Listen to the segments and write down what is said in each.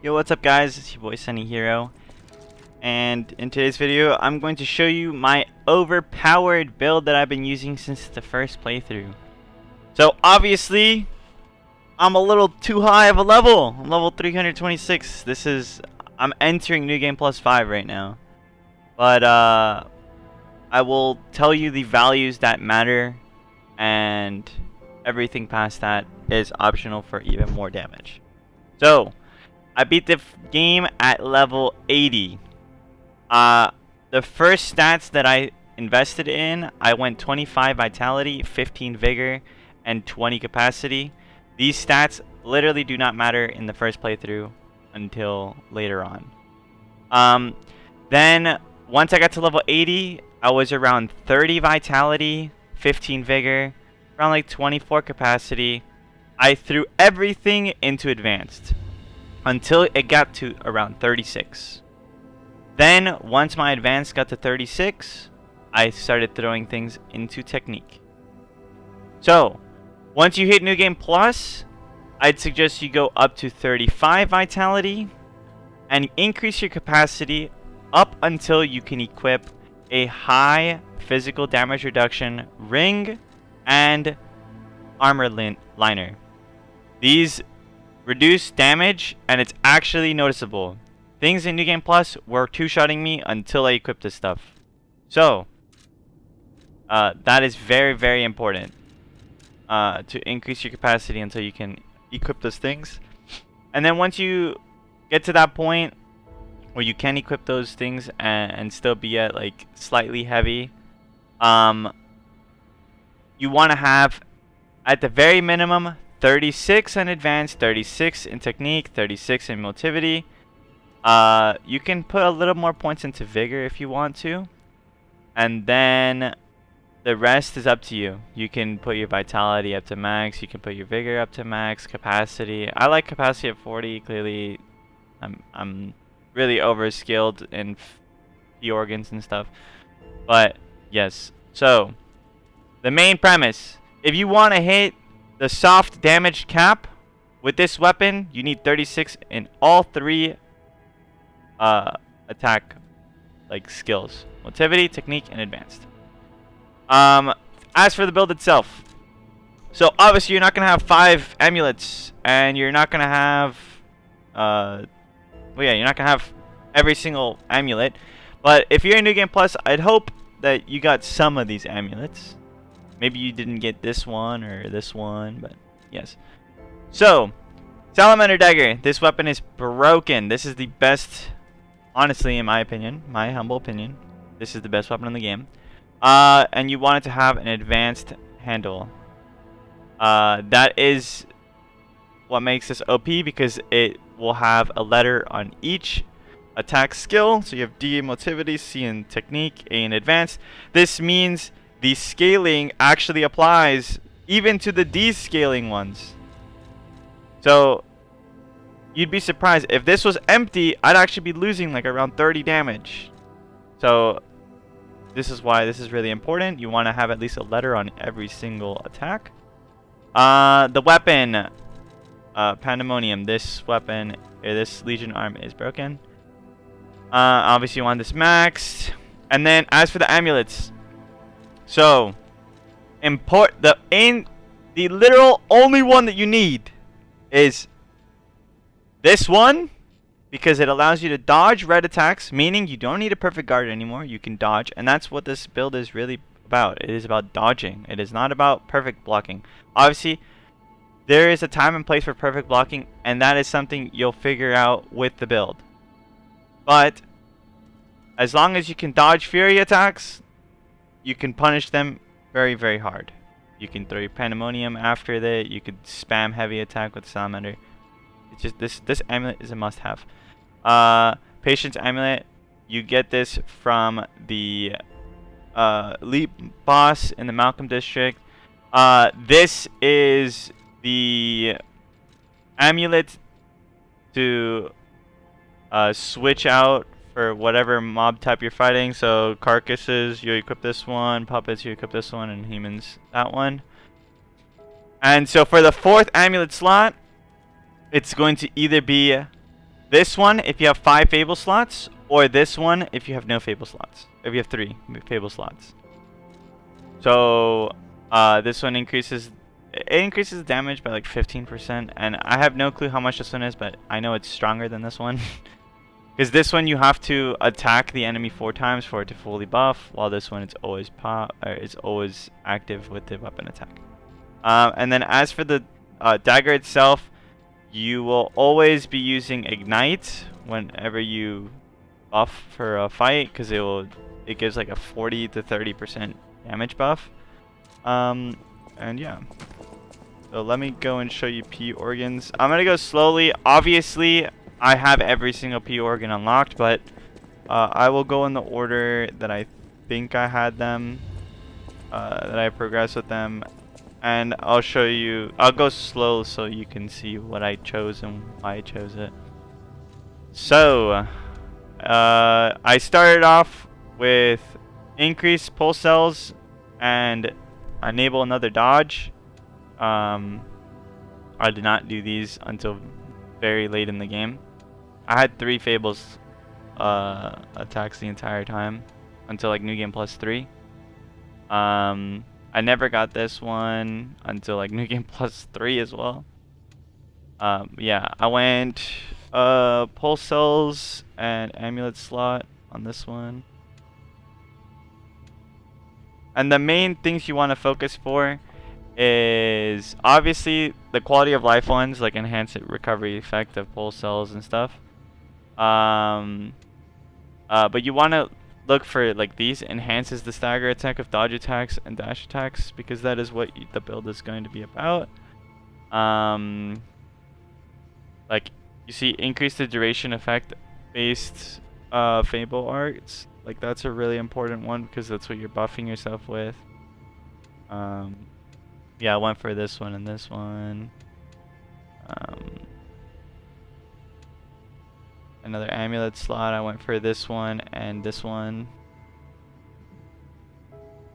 Yo, what's up guys? It's your boy Sunny Hero. And in today's video, I'm going to show you my overpowered build that I've been using since the first playthrough. So obviously, I'm a little too high of a level. I'm level 326. I'm entering New Game Plus 5 right now. But I will tell you the values that matter, and everything past that is optional for even more damage. So, I beat the game at level 80. The first stats that I invested in, I went 25 vitality, 15 vigor, and 20 capacity. These stats literally do not matter in the first playthrough until later on. Then, once I got to level 80, I was around 30 vitality, 15 vigor, around like 24 capacity. I threw everything into advanced until it got to around 36. Then, once my advanced got to 36, I started throwing things into technique. So, once you hit New Game Plus, I'd suggest you go up to 35 vitality and increase your capacity up until you can equip a high physical damage reduction ring and armor liner. These reduce damage, and it's actually noticeable. Things in New Game Plus were two-shotting me until I equipped this stuff. So, that is very, very important. To increase your capacity until you can equip those things. And then once you get to that point where you can equip those things and still be at like slightly heavy, you want to have at the very minimum 36 in advanced, 36 in technique, 36 in motivity. You can put a little more points into vigor if you want to, and then the rest is up to you. You can put your vitality up to max, you can put your vigor up to max, capacity. I like capacity at 40. Clearly, I'm really overskilled in the organs and stuff. But yes, so the main premise: if you want to hit the soft damage cap with this weapon, you need 36 in all three attack like skills: motivity, technique, and advanced. As for the build itself, so obviously you're not gonna have 5 amulets, and you're not gonna have you're not gonna have every single amulet. But if you're in New Game Plus, I'd hope that you got some of these amulets. Maybe you didn't get this one or this one, but yes. So, Salamander Dagger. This weapon is broken. This is the best, honestly, in my opinion, my humble opinion. This is the best weapon in the game. And you want it to have an advanced handle. That is what makes this OP, because it will have a letter on each attack skill. So you have D in motivity, C in technique, A in advanced. This means the scaling actually applies even to the descaling ones. So you'd be surprised if this was empty. I'd actually be losing like around 30 damage. So this is why this is really important. You want to have at least a letter on every single attack. The weapon, Pandemonium. This weapon, this Legion arm is broken. Obviously you want this maxed. And then as for the amulets, so the literal only one that you need is this one, because it allows you to dodge red attacks, meaning you don't need a perfect guard anymore. You can dodge, and that's what this build is really about. It is about dodging. It is not about perfect blocking. Obviously, there is a time and place for perfect blocking, and that is something you'll figure out with the build. But as long as you can dodge fury attacks, you can punish them very, very hard. You can throw your Pandemonium after that. You could spam heavy attack with Salamander. It's just this amulet is a must-have. Patience amulet. You get this from the elite boss in the Malcolm district. This is the amulet to switch out for whatever mob type you're fighting. So carcasses, you equip this one. Puppets, you equip this one. And humans, that one. And so for the 4th amulet slot, it's going to either be This one if you have 5 Fable slots, or this one if you have no Fable slots. If you have 3 Fable slots. So this one increases damage by like 15%, and I have no clue how much this one is, but I know it's stronger than this one. Because this one you have to attack the enemy 4 times for it to fully buff, while this one it's always active with the weapon attack. And then as for the dagger itself, you will always be using ignite whenever you buff for a fight, because it gives like a 40 to 30% damage buff. And yeah. So let me go and show you P organs. I'm gonna go slowly. Obviously, I have every single P organ unlocked, but I will go in the order that I think I had them, that I progressed with them, and I'll show you. I'll go slow so you can see what I chose and why I chose it. So I started off with increase pulse cells and enable another dodge. I did not do these until very late in the game. I had 3 Fables attacks the entire time until like New Game Plus 3. I never got this one until like New Game Plus 3 as well. Yeah, I went pulse cells and amulet slot on this one. And the main things you want to focus for is obviously the quality of life ones, like enhance recovery effect of pulse cells and stuff. But you want to look for like these enhances the stagger attack of dodge attacks and dash attacks, because that is what the build is going to be about. Like you see, increase the duration effect based Fable arts. Like that's a really important one because that's what you're buffing yourself with. Yeah, I went for this one and this one. Another amulet slot, I went for this one and this one.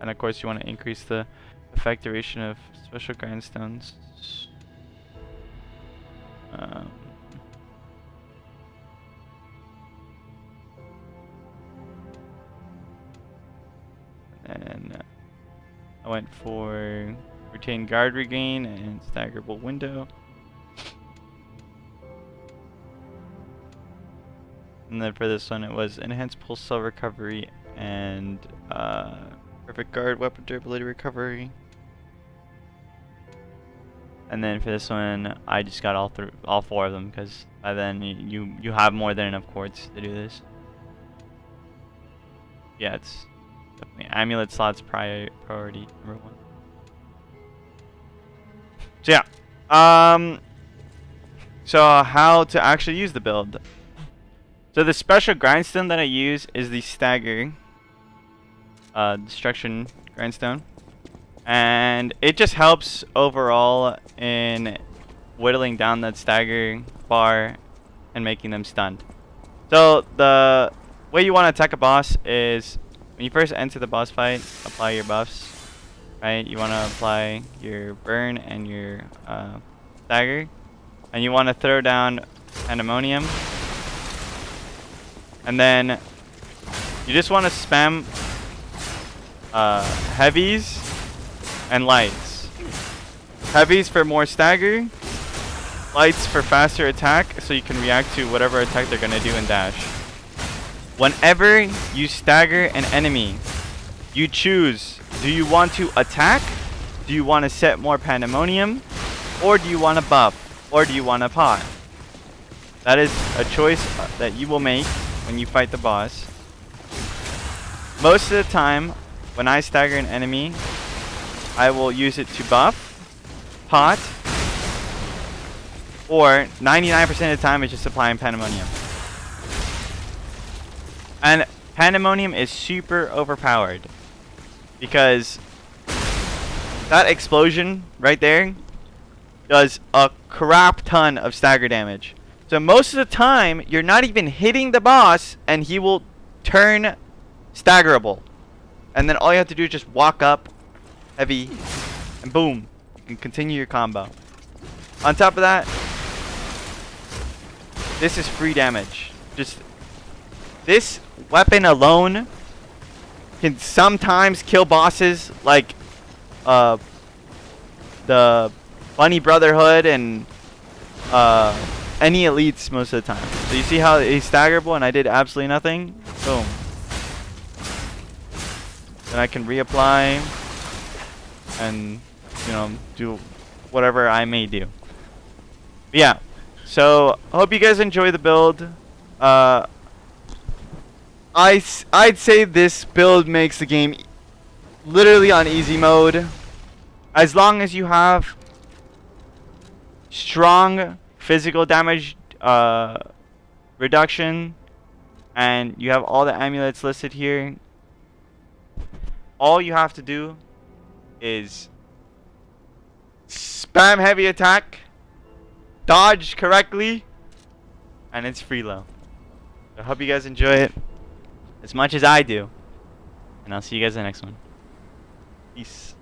And of course you want to increase the effect duration of special grindstones. And I went for retain guard regain and staggerable window. And then for this one it was enhanced pulse cell recovery and perfect guard weapon durability recovery. And then for this one I just got all 4 of them, because by then you have more than enough quartz to do this. Yeah, it's definitely amulet slots priority number 1. So yeah, so how to actually use the build. So the special grindstone that I use is the stagger destruction grindstone, and it just helps overall in whittling down that stagger bar and making them stunned. So the way you want to attack a boss is when you first enter the boss fight, apply your buffs, right? You want to apply your burn and your stagger, and you want to throw down pandemonium. And then you just want to spam heavies and lights. Heavies for more stagger, lights for faster attack, so you can react to whatever attack they're going to do and dash. Whenever you stagger an enemy, you choose, do you want to attack, do you want to set more pandemonium, or do you want to buff, or do you want to pot? That is a choice that you will make when you fight the boss. Most of the time, when I stagger an enemy, I will use it to buff, pot, or 99% of the time it's just applying pandemonium. And pandemonium is super overpowered because that explosion right there does a crap ton of stagger damage. So most of the time, you're not even hitting the boss, and he will turn staggerable. And then all you have to do is just walk up, heavy, and boom, you can continue your combo. On top of that, this is free damage. Just this weapon alone can sometimes kill bosses like the Bunny Brotherhood and any elites most of the time. So you see how he's staggerable and I did absolutely nothing? Boom. Then I can reapply and, you know, do whatever I may do. But yeah, so I hope you guys enjoy the build. I'd say this build makes the game literally on easy mode. As long as you have strong physical damage reduction and you have all the amulets listed here, all you have to do is spam heavy attack, dodge correctly, and it's free low. I hope you guys enjoy it as much as I do, and I'll see you guys in the next one. Peace.